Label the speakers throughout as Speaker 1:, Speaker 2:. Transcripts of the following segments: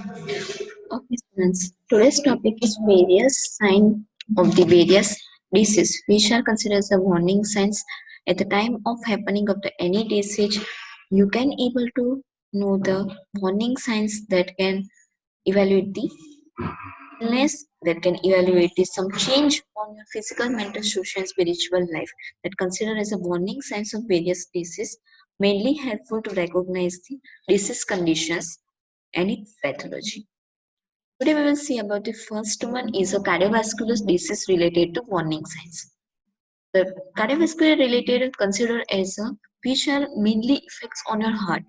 Speaker 1: Okay, students. Today's topic is various signs of the various disease, which are considered as a warning signs. At the time of happening of the any disease, you can able to know the warning signs that can evaluate the illness, that can evaluate the some change on your physical, mental, social, and spiritual life. That considered as a warning signs of various disease, mainly helpful to recognize the disease conditions and its pathology. Today we will see about the first one is a cardiovascular disease related to warning signs. The cardiovascular related is considered as a which are mainly effects on your heart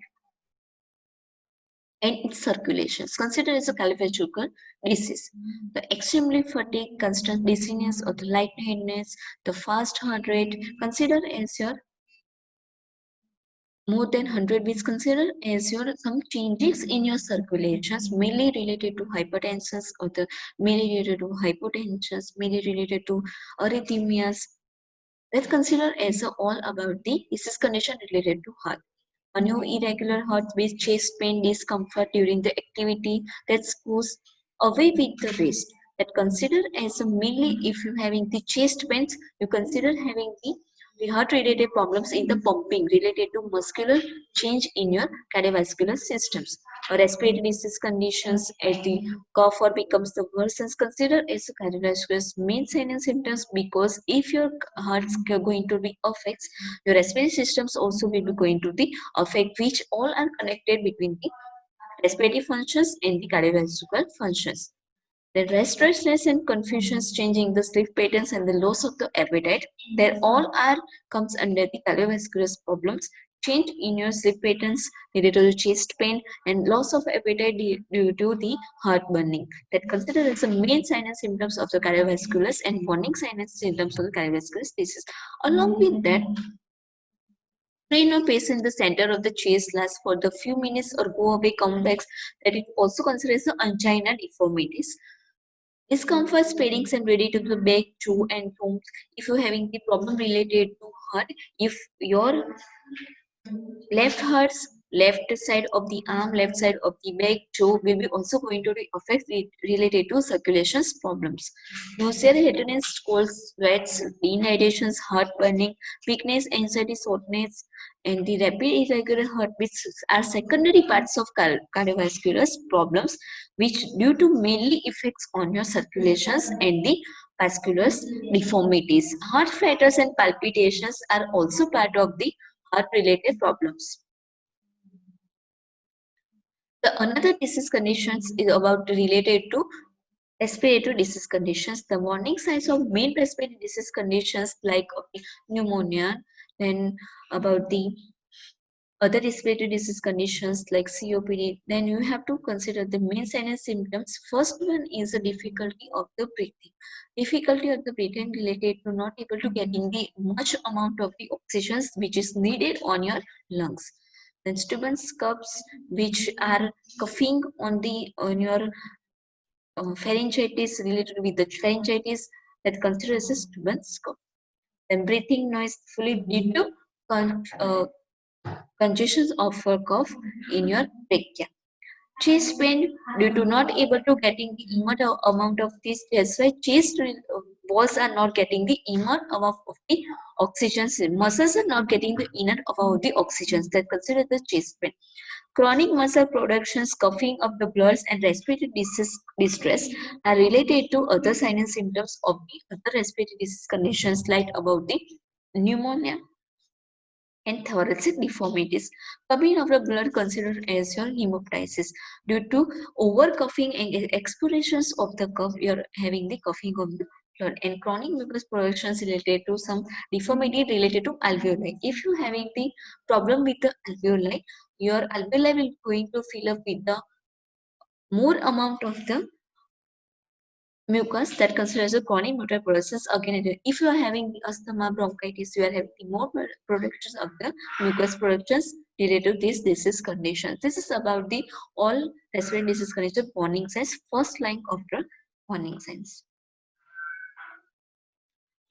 Speaker 1: and its circulations. Considered as a cardiovascular disease. The extremely fatigue, constant dizziness or the lightheadedness, the fast heart rate, considered as your more than 100 beats considered as your some changes in your circulations mainly related to hypertension or the mainly related to hypotension, mainly related to arrhythmias. Let's consider as a all about the disease condition related to heart. A new irregular heartbeat, chest pain, discomfort during the activity that goes away with the rest. That consider as a mainly if you having the chest pains, you consider having the heart related problems in the pumping related to muscular change in your cardiovascular systems. Or respiratory disease conditions as the cough or becomes the worse is considered as a cardiovascular main sign and symptoms because if your heart's going to be affects, your respiratory systems also will be going to be affect which all are connected between the respiratory functions and the cardiovascular functions. The restlessness and confusions, changing the sleep patterns and the loss of the appetite, they all are comes under the cardiovascular problems. Change in your sleep patterns related to the chest pain and loss of appetite due to the heart burning. That considered as the main sign and symptoms of the cardiovascular and warning sign and symptoms of the cardiovascular disease. Along with that, train or pace in the center of the chest lasts for the few minutes or go away complex that it also considers the angina deformities. Discomfort, painings and ready to the back, chew and foam. If you're having the problem related to heart, if your left hurts, left side of the arm, left side of the back, jaw will be also going to be affect it related to circulations problems. Nausea, headaches, cold sweats, dehydrations, heart burning, weakness, anxiety, shortness, and the rapid irregular heartbeats are secondary parts of cardiovascular problems, which due to mainly effects on your circulations and the vascular deformities. Heart flutters and palpitations are also part of the heart-related problems. The another disease conditions is about related to respiratory disease conditions. The warning signs of main respiratory disease conditions like pneumonia, then about the other respiratory disease conditions like COPD, then you have to consider the main signs and symptoms. First one is the difficulty of the breathing. Difficulty of the breathing related to not able to getting the much amount of the oxygen which is needed on your lungs. Then Steuben's cups which are coughing on your pharyngitis related with the pharyngitis that considers as Steuben's cough. Then breathing noise fully due to congestion of a cough in your trachea. Chest pain due to not able to getting the amount of this. That's why chest walls are not getting the amount of the oxygen. Muscles are not getting the enough of the oxygen. That considered the chest pain. Chronic muscle productions, coughing of the bloods, and respiratory distress are related to other signs and symptoms of the other respiratory disease conditions like about the pneumonia and thoracic deformities. Coming of the blood considered as your hemoptysis. Due to over coughing and expirations of the cough, you're having the coughing of the blood and chronic mucus productions related to some deformity related to alveoli. If you're having the problem with the alveoli, your alveoli will going to fill up with the more amount of the mucus that considers a chronic motor process again. If you are having the asthma bronchitis, you are having the more productions of the mucus productions related to this disease condition. This is about the all respiratory disease condition warning signs, first line of the warning signs.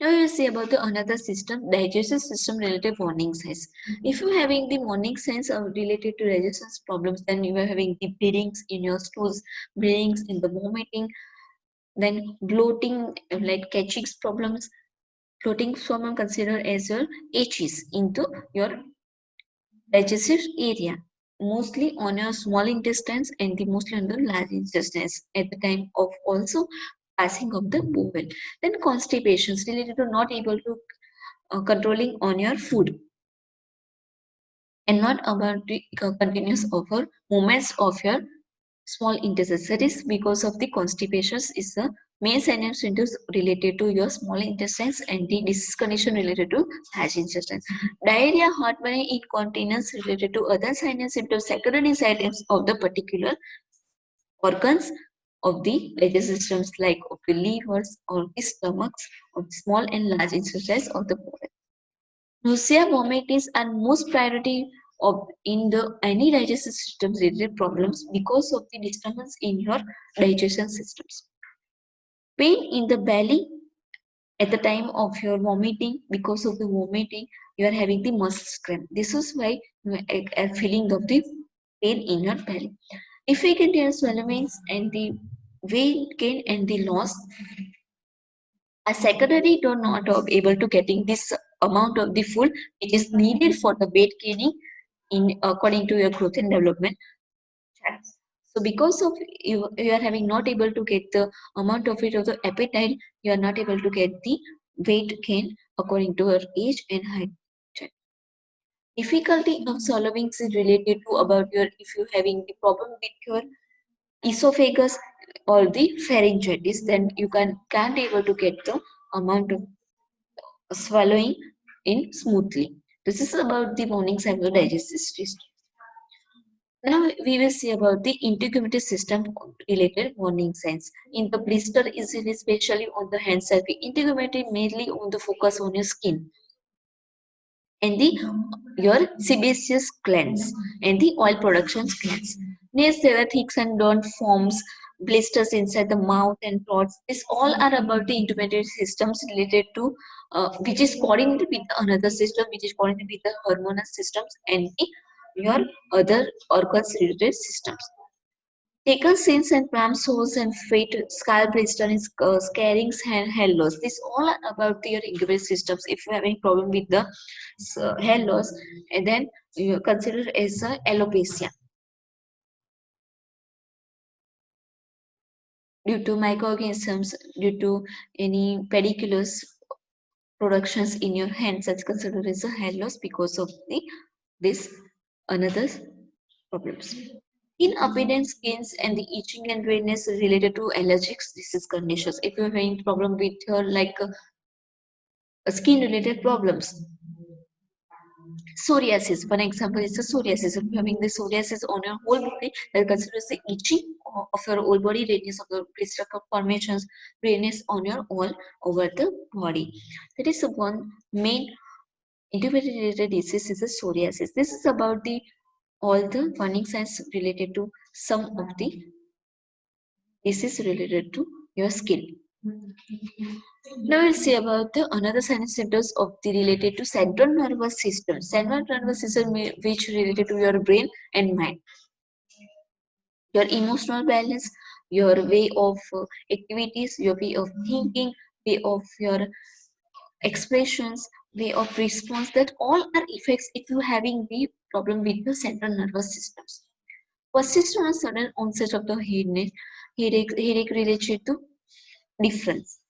Speaker 1: Now we will see about the another system, digestive system related warning signs. If you are having the warning signs are related to digestion problems, then you are having the bleedings in your stools, bleedings in the vomiting, then bloating, like catching problems, bloating problem considered as your H's into your digestive area, mostly on your small intestines and the mostly on the large intestines at the time of also passing of the bowel. Then constipations related to not able to controlling on your food and not about the continuous over movements of your small intestines. That is because of the constipations is the main sinus symptoms related to your small intestines and the disease condition related to large intestines. Diarrhea, heartburn, incontinence related to other sinus symptoms, secondary side effects of the particular organs of the digestive systems like of the livers or the stomachs of small and large intestines of the body. Nausea, vomiting are most priority of in the any digestive system related problems because of the disturbance in your digestion systems. Pain in the belly at the time of your vomiting, because of the vomiting you are having the muscle cramp. This is why you are feeling of the pain in your belly. If we get your swellings and the weight gain and the loss, a secondary to not able to getting this amount of the food which is needed for the weight gaining in according to your growth and development chats. So because of you are having not able to get the amount of it of the appetite, you are not able to get the weight gain according to your age and height. Difficulty of swallowing is related to about your if you having the problem with your esophagus or the pharyngitis, then you can't able to get the amount of swallowing in smoothly. This is about the morning cycle digestive system. Now we will see about the integumentary system related warning signs. In the blister is especially on the hand side. The integumentary mainly on the focus on your skin and the your sebaceous glands and the oil production glands. Next, there are thicks and don't forms, blisters inside the mouth and throats. These all are about the integumentary systems related to which is coordinated with another system, which is coordinated with the hormonal systems and the, your other organs related systems. Taken sins and palm sores and feet, scalp blister, and scarings and hair loss. This all are about your incubation systems. If you have any problem with the hair loss, and then you consider as a alopecia due to microorganisms, due to any pediculous productions in your hands. That's considered as a hair loss because of the this another problems. In appearance, skins and the itching and redness related to allergic disease conditions. If you're having problem with your like skin related problems, psoriasis. One example is the psoriasis. If you're having the psoriasis on your whole body, that considers the itching of your whole body, redness of the blister formations, redness on your all over the body. That is the one main integrated related disease is the psoriasis. This is about the all the warning signs related to some of the disease related to your skin. Now we'll see about the another sinus symptoms of the related to central nervous system. Central nervous system which related to your brain and mind. Your emotional balance, your way of activities, your way of thinking, way of your expressions, way of response. That all are effects if you having the problem with your central nervous systems. Persistent or sudden onset of the headache related to difference.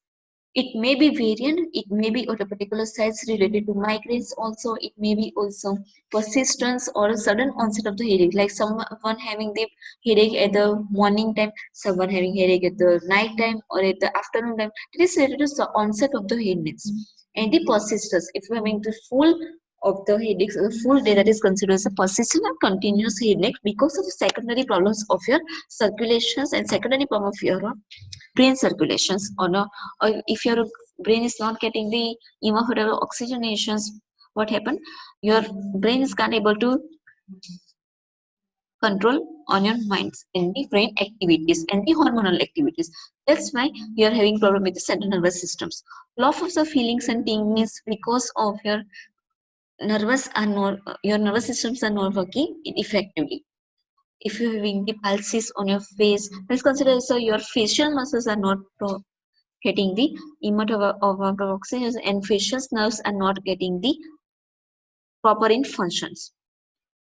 Speaker 1: It may be variant, it may be at a particular size related to migraines also, it may be also persistence or a sudden onset of the headache, like someone having the headache at the morning time, someone having headache at the night time or at the afternoon time. It is related to the onset of the headaches. And the persistence, if you're having the full of the headaches, the full day, that is considered as a persistent and continuous headache because of the secondary problems of your circulations and secondary problem of your brain circulations or no, or if your brain is not getting the enough whatever oxygenations, what happened, your brain is can't able to control on your minds and the brain activities and the hormonal activities. That's why you are having problem with the central nervous systems. Loss of the feelings and tingling because of your nervous systems are not working effectively. If you're having the pulses on your face, let's consider so your facial muscles are not getting the amount of oxygen and facial nerves are not getting the proper in functions.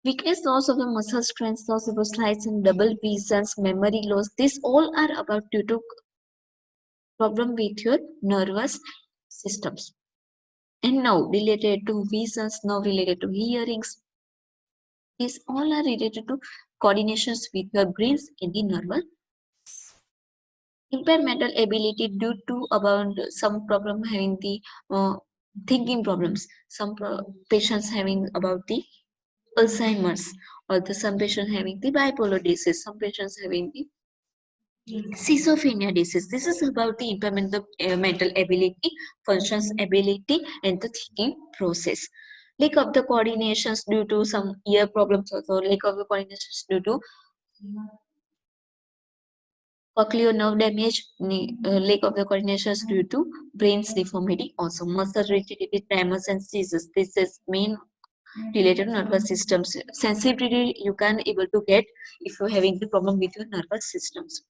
Speaker 1: Weakness, loss of the muscle strength, loss of the slides and double visions, memory loss, these all are about due to problem with your nervous systems. And now related to visions, now related to hearings, these all are related to coordinations with your brains and the nervous. Impaired mental ability due to about some problem having the thinking problems, patients having about the Alzheimer's, or some patients having the bipolar disease, some patients having the schizophrenia disease. This is about the impairment of mental ability, functions ability, and the thinking process. Lack of the coordinations due to some ear problems, also lack of the coordinations due to cochlear nerve damage, lack of the coordinations due to brain's deformity, also muscle rigidity, tremors, and seizures. This is main related nervous systems. Sensitivity you can able to get if you're having the problem with your nervous systems.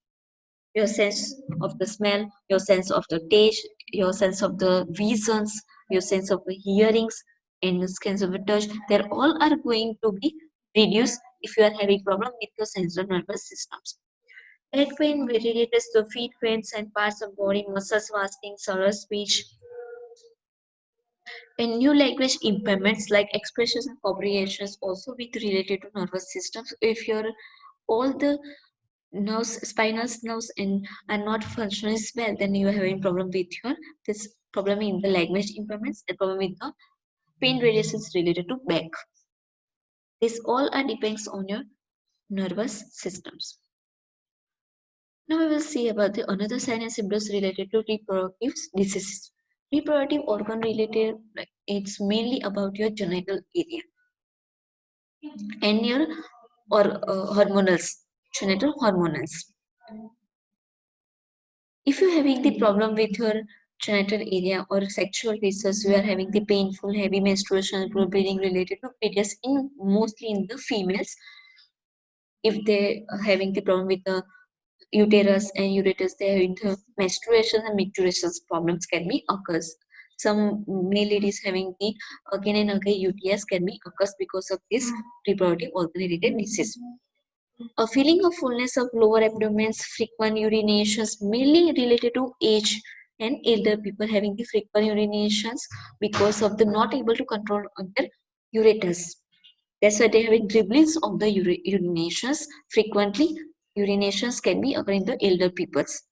Speaker 1: Your sense of the smell, your sense of the taste, your sense of the visions, your sense of the hearings, and your sense of the touch, they all are going to be reduced if you are having problem with your sensory nervous systems. Head pain related to feet pains and parts of body muscles, fasting, slur speech, and new language impairments like expressions and comprehensions also with related to nervous systems. If your all the nerves, spinal nerves, and are not functioning well, then you are having problem with your this problem in the language impairments and problem with the pain radiations related to back. This all are depends on your nervous systems. Now we will see about the another sign and symptoms related to reproductive diseases. Reproductive organ related, like it's mainly about your genital area and your or hormonals, genital hormonals. If you're having the problem with your genital area or sexual disease, you are having the painful, heavy menstruation, bleeding related to periods in mostly in the females. If they are having the problem with the uterus and ureters, they are having the menstruation and micturations problems can be occurs. Some male ladies having the again and again UTS can be occurs because of this reproductive organ related disease. A feeling of fullness of lower abdomens, frequent urinations, mainly related to age and elder people having the frequent urinations because of the not able to control on their ureters. That's why they having dribblings of the urinations. Frequently, urinations can be occurring in the elder peoples.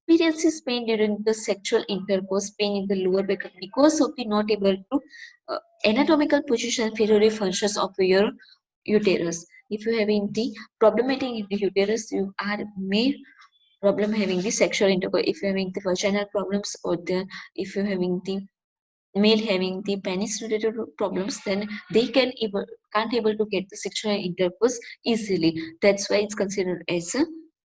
Speaker 1: Experiences pain during the sexual intercourse, pain in the lower back because of the not able to anatomical position, pituitary functions of your uterus. If you having the problematic in the uterus, you are may problem having the sexual intercourse. If you're having the vaginal problems or the if you're having the male having the penis related problems, then they can't able to get the sexual intercourse easily. That's why it's considered as a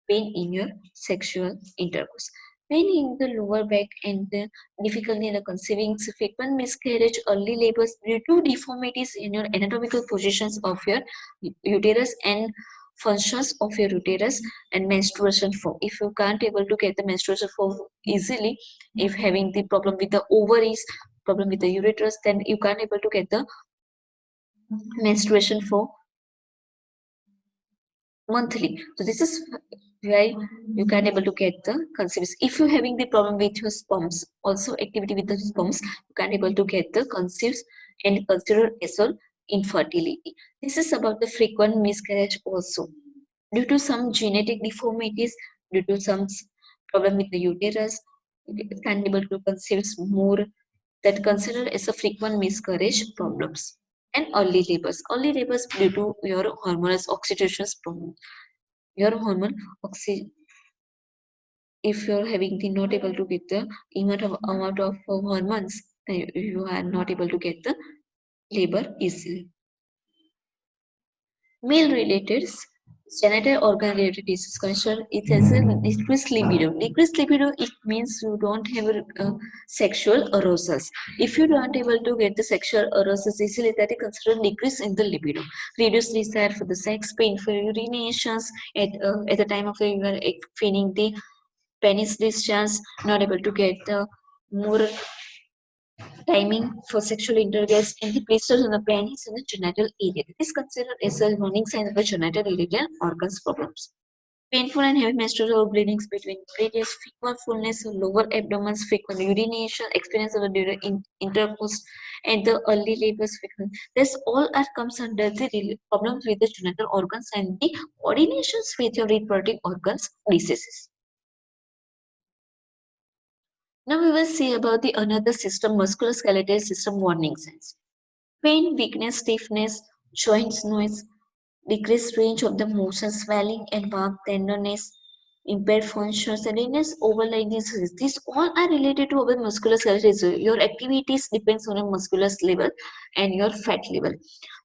Speaker 1: pain in your sexual intercourse. Pain in the lower back and the difficulty in the conceiving, frequent miscarriage, early labors due to deformities in your anatomical positions of your uterus and functions of your uterus, and menstruation flow. If you can't able to get the menstruation flow easily, if having the problem with the ovaries, problem with the uterus, then you can't able to get the menstruation flow monthly. So this is why you can able to get the conceives. If you're having the problem with your sperms, also activity with the sperms, you can able to get the conceives and consider as well infertility. This is about the frequent miscarriage also. Due to some genetic deformities, due to some problem with the uterus, it can able to conceive more that considered as a frequent miscarriage problems and early labors. Early labors due to your hormonal oxytocin problem. Your hormone oxy if you're having the not able to get the amount of hormones, then you are not able to get the labor easily. Male-related genital organ-related disease considered it as a decreased libido. Decreased libido, it means you don't have sexual arousals. If you don't able to get the sexual arousals easily, that is considered decrease in the libido. Reduced desire for the sex, painful urinations at the time of you are feeling the penis discharge, not able to get the more timing for sexual intercourse and the blisters on the penis and the genital area. It is considered as a warning sign of the genital area organs problems. Painful and heavy menstrual or bleedings between periods, fecal fullness, lower abdomen, frequent urination, experience of during intercourse, and the early labors frequent. This all are comes under the problems with the genital organs and the coordinations with your reproductive organs diseases. Now we will see about the another system, musculoskeletal system warning signs. Pain, weakness, stiffness, joints noise, decreased range of the motion, swelling and mark tenderness, impaired function, sadness, overlying diseases. These all are related to our musculoskeletal. Your activities depends on your muscular level and your fat level.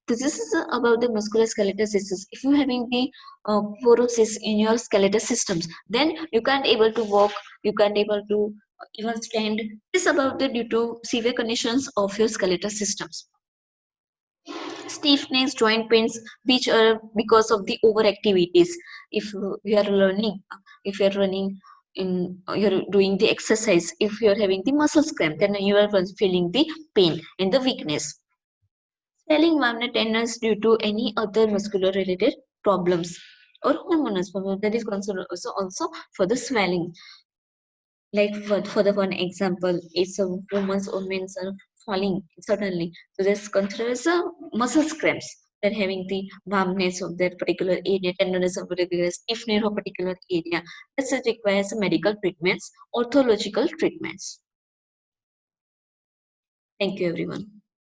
Speaker 1: This is about the musculoskeletal systems. If you having the porosis in your skeletal systems, then you can't able to walk, you can't able to even stand. This is about the due to severe conditions of your skeletal systems. Stiffness, joint pains, which are because of the over activities. If you are learning, if you are running in, you're doing the exercise, if you are having the muscle cramp, then you are feeling the pain and the weakness. Swelling, warmth, tenderness due to any other muscular related problems or hormonal problem, that is considered also for the swelling. Like for the one example, it's a woman's or men's are falling suddenly. So this considered as a muscle cramps. They're having the numbness of that particular area, tenderness of particular stiffness of particular area. This requires medical treatments, orthological treatments. Thank you, everyone.